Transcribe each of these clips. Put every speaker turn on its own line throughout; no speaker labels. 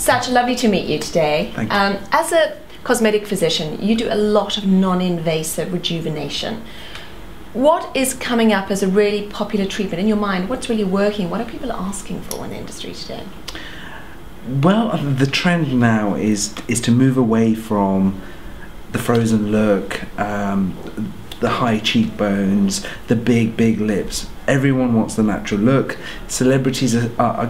Sach, lovely to meet you today.
Thank you.
As a cosmetic physician, you do a lot of non-invasive rejuvenation. What is coming up as a really popular treatment in your mind? What's really working? What are people asking for in the industry today?
Well, the trend now is to move away from the frozen look, the high cheekbones, the big lips. Everyone wants the natural look. Celebrities are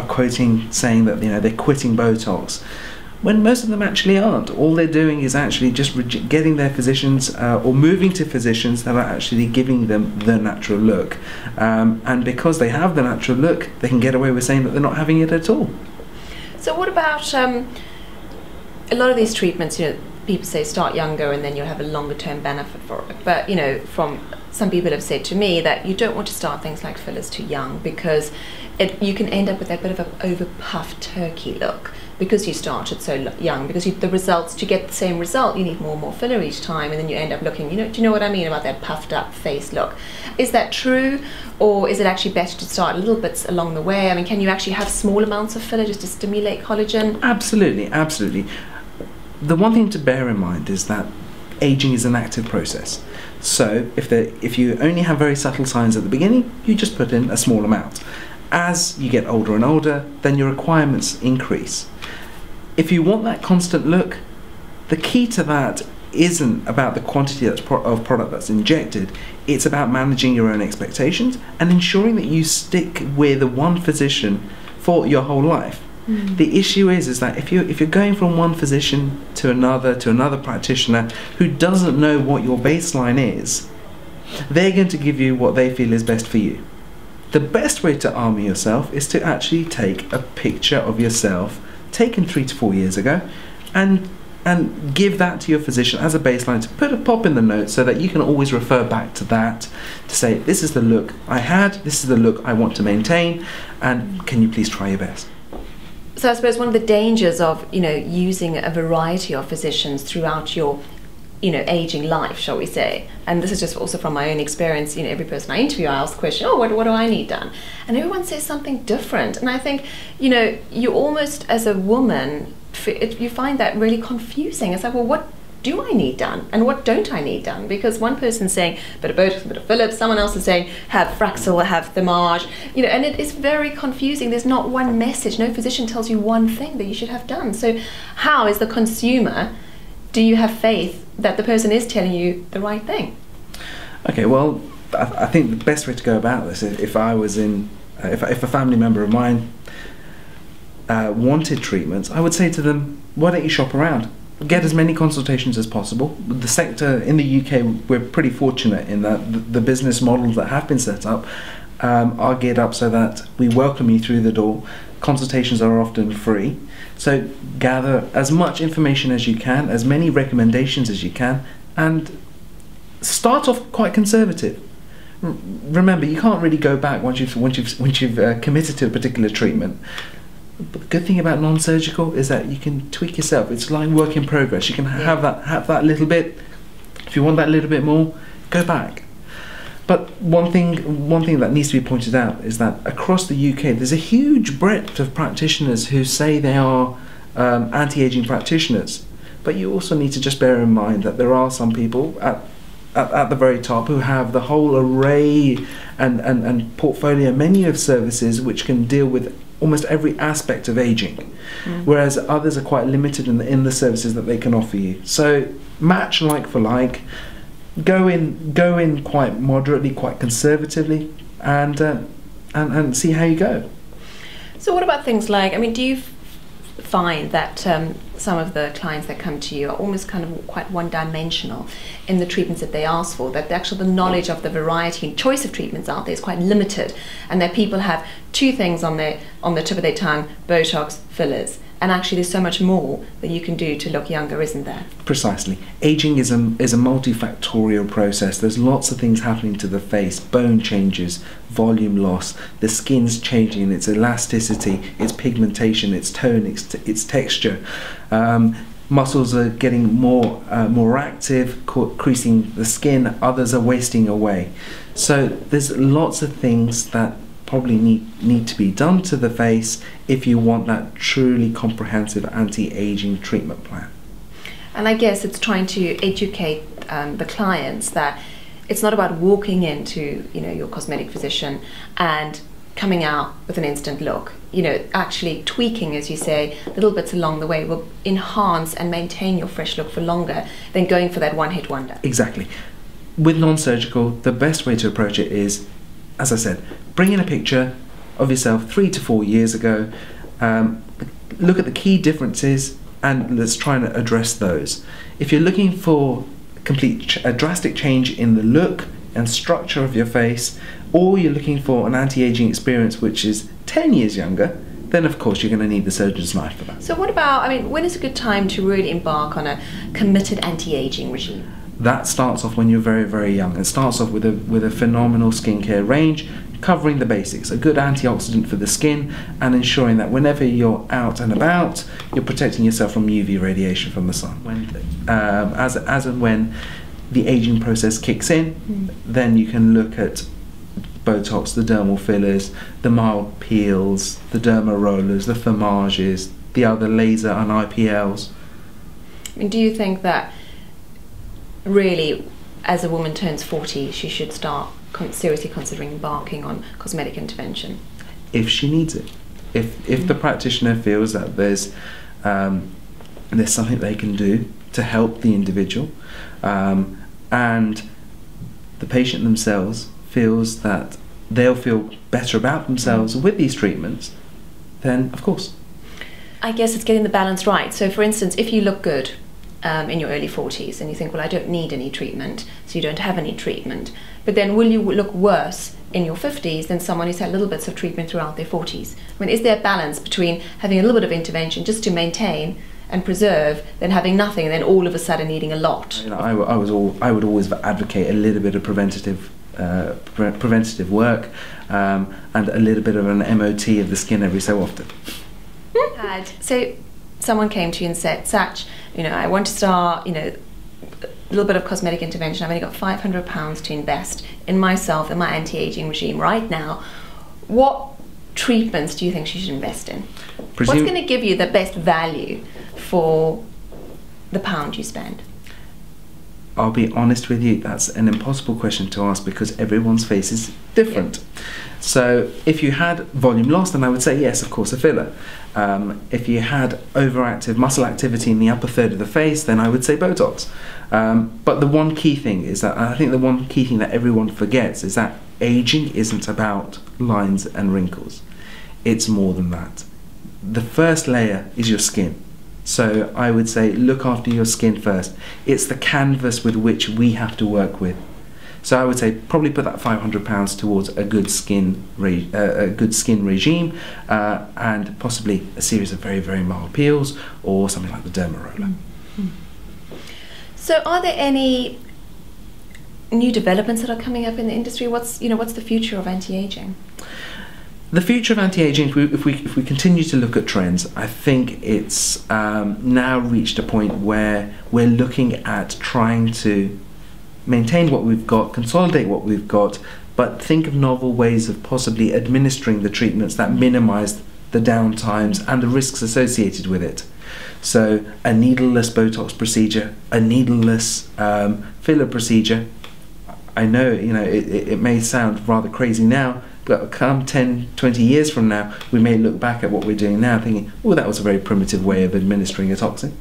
quoting saying that they're quitting Botox, when most of them actually aren't. All they're doing is actually just getting their physicians or moving to physicians that are actually giving them the natural look, and because they have the natural look, they can get away with saying that they're not having it at all.
So what about a lot of these treatments? People say start younger and then you'll have a longer term benefit for it. But from some people have said to me that you don't want to start things like fillers too young, because you can end up with that bit of an over puffed turkey look because you started so young. Because the results, to get the same result, you need more and more filler each time, and then you end up looking, do you know what I mean about that puffed up face look? Is that true, or is it actually better to start a little bit along the way? I mean, can you actually have small amounts of filler just to stimulate collagen?
Absolutely, absolutely. The one thing to bear in mind is that aging is an active process. So if you only have very subtle signs at the beginning, you just put in a small amount. As you get older and older, then your requirements increase. If you want that constant look, the key to that isn't about the quantity of product that's injected. It's about managing your own expectations and ensuring that you stick with one physician for your whole life. The issue is that if you're going from one physician to another practitioner who doesn't know what your baseline is, they're going to give you what they feel is best for you. The best way to armor yourself is to actually take a picture of yourself taken 3 to 4 years ago and give that to your physician as a baseline, to put a pop in the notes so that you can always refer back to that, to say, this is the look I had, this is the look I want to maintain, and can you please try your best?
So I suppose one of the dangers of using a variety of physicians throughout your aging life, shall we say, and this is just also from my own experience, every person I interview, I ask the question, what do I need done? And everyone says something different, and I think you almost, as a woman, you find that really confusing. It's like, well, what do I need done and what don't I need done? Because one person's saying a bit of Botox, a bit of fillers, someone else is saying have Fraxel, have Thermage, and it is very confusing. There's not one message. No physician tells you one thing that you should have done. So how, as the consumer, do you have faith that the person is telling you the right thing?
Okay, well, I think the best way to go about this, if a family member of mine wanted treatments, I would say to them, why don't you shop around? Get as many consultations as possible. The sector in the UK, we're pretty fortunate in that the business models that have been set up are geared up so that we welcome you through the door. Consultations are often free. So gather as much information as you can, as many recommendations as you can, and start off quite conservative. Remember, you can't really go back once you've committed to a particular treatment. But the good thing about non-surgical is that you can tweak yourself. It's like work in progress. You can have that little bit. If you want that little bit more, go back. But one thing that needs to be pointed out is that across the UK, there's a huge breadth of practitioners who say they are anti-aging practitioners. But you also need to just bear in mind that there are some people at the very top who have the whole array and portfolio menu of services which can deal with almost every aspect of aging, whereas others are quite limited in the services that they can offer you. So match like for like, go in quite moderately, quite conservatively, and see how you go.
So what about things like, do you find that some of the clients that come to you are almost kind of quite one-dimensional in the treatments that they ask for, that the knowledge of the variety and choice of treatments out there is quite limited, and that people have 2 things on the tip of their tongue: Botox, fillers, and actually there's so much more that you can do to look younger, isn't there? Precisely.
Aging is a multifactorial process. There's lots of things happening to the face: bone changes, volume loss, the skin's changing, its elasticity, its pigmentation, its tone, its texture. Muscles are getting more active, creasing the skin. Others are wasting away. So there's lots of things that probably need to be done to the face if you want that truly comprehensive anti-aging treatment plan.
And I guess it's trying to educate the clients that it's not about walking into, you know, your cosmetic physician and coming out with an instant look. You know, actually tweaking, as you say, little bits along the way will enhance and maintain your fresh look for longer than going for that one-hit wonder.
Exactly. With non-surgical, the best way to approach it is, as I said, bring in a picture of yourself 3 to 4 years ago, look at the key differences, and let's try and address those. If you're looking for a drastic change in the look and structure of your face, or you're looking for an anti-aging experience which is 10 years younger, then of course you're going to need the surgeon's knife for that.
So what about, I mean, when is a good time to really embark on a committed anti-aging regime?
That starts off when you're very, very young. It starts off with a phenomenal skincare range, covering the basics, a good antioxidant for the skin, and ensuring that whenever you're out and about, you're protecting yourself from UV radiation from the sun. As and when the aging process kicks in, then you can look at Botox, the dermal fillers, the mild peels, the derma rollers, the thermages, the other laser and IPLs.
I mean, do you think that really, as a woman turns 40, she should start seriously considering embarking on cosmetic intervention?
If she needs it. If the practitioner feels that there's something they can do to help the individual, and the patient themselves feels that they'll feel better about themselves with these treatments, then of course.
I guess it's getting the balance right. So for instance, if you look good in your early 40s and you think, well, I don't need any treatment, so you don't have any treatment, but then will you look worse in your 50s than someone who's had little bits of treatment throughout their 40s? I mean, is there a balance between having a little bit of intervention just to maintain and preserve, than having nothing and then all of a sudden needing a lot?
You know, I would always advocate a little bit of preventative work, and a little bit of an MOT of the skin every so often.
So someone came to you and said, Sach, you know, I want to start, you know, a little bit of cosmetic intervention. I've only got £500 to invest in myself, in my anti-aging regime right now. What treatments do you think she should invest in? What's going to give you the best value for the pound you spend?
I'll be honest with you, that's an impossible question to ask because everyone's face is different. Yeah. So if you had volume loss, then I would say yes, of course, a filler. If you had overactive muscle activity in the upper third of the face, then I would say Botox. But the one key thing is that, I think the one key thing that everyone forgets is that aging isn't about lines and wrinkles. It's more than that. The first layer is your skin. So I would say look after your skin first. It's the canvas with which we have to work with. So I would say probably put that £500 towards a good skin regime, and possibly a series of very, very mild peels or something like the derma roller.
So are there any new developments that are coming up in the industry? What's the future of anti-aging?
The future of anti-aging, if we continue to look at trends, I think it's now reached a point where we're looking at trying to maintain what we've got, consolidate what we've got, but think of novel ways of possibly administering the treatments that minimise the downtimes and the risks associated with it. So a needleless Botox procedure, a needleless filler procedure. I know, it may sound rather crazy now, but come 10, 20 years from now, we may look back at what we're doing now thinking, oh, that was a very primitive way of administering a toxin.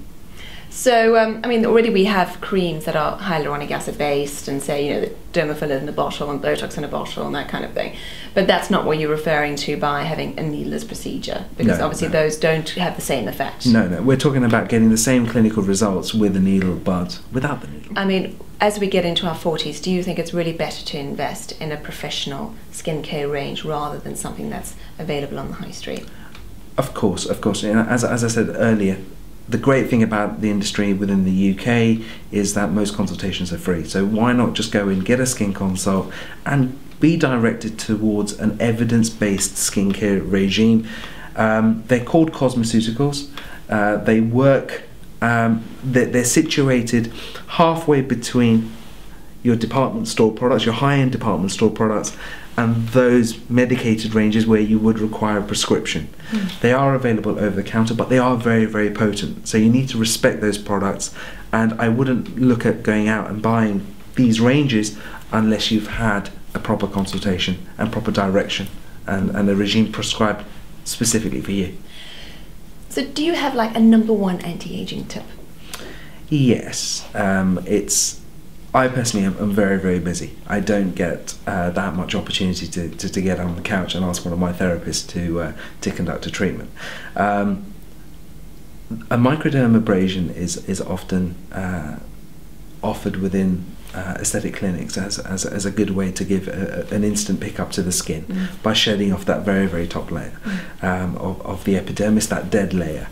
So, I mean, already we have creams that are hyaluronic acid based and say, the derma filler in a bottle and Botox in a bottle and that kind of thing. But that's not what you're referring to by having a needleless procedure, because obviously those don't have the same effect. No,
we're talking about getting the same clinical results with the needle, but without the needle.
I mean, as we get into our 40s, do you think it's really better to invest in a professional skincare range rather than something that's available on the high street?
Of course. As I said earlier, the great thing about the industry within the UK is that most consultations are free. So why not just go and get a skin consult and be directed towards an evidence-based skincare regime. They're called cosmeceuticals. They work, they're situated halfway between your department store products, your high-end department store products, and those medicated ranges where you would require a prescription. They are available over the counter, but they are very, very potent. So you need to respect those products, and I wouldn't look at going out and buying these ranges unless you've had a proper consultation and proper direction and a regime prescribed specifically for you.
So do you have like a number one anti-aging tip?
Yes, I personally am very, very busy. I don't get that much opportunity to get on the couch and ask one of my therapists to conduct a treatment. A microdermabrasion is often offered within aesthetic clinics as a good way to give an instant pickup to the skin by shedding off that very, very top layer of the epidermis, that dead layer.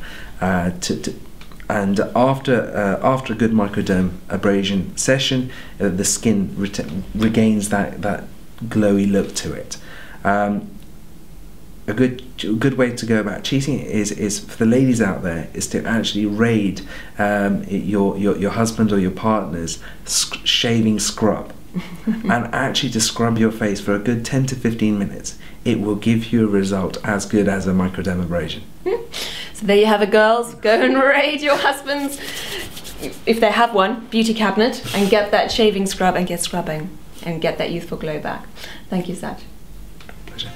And after a good microdermabrasion session, the skin regains that glowy look to it. A good way to go about cheating is for the ladies out there is to actually raid your husband or your partner's shaving scrub and actually to scrub your face for a good 10 to 15 minutes. It will give you a result as good as a microdermabrasion.
So there you have it, girls. Go and raid your husbands, if they have one, beauty cabinet, and get that shaving scrub and get scrubbing and get that youthful glow back. Thank you, Sach.
Pleasure.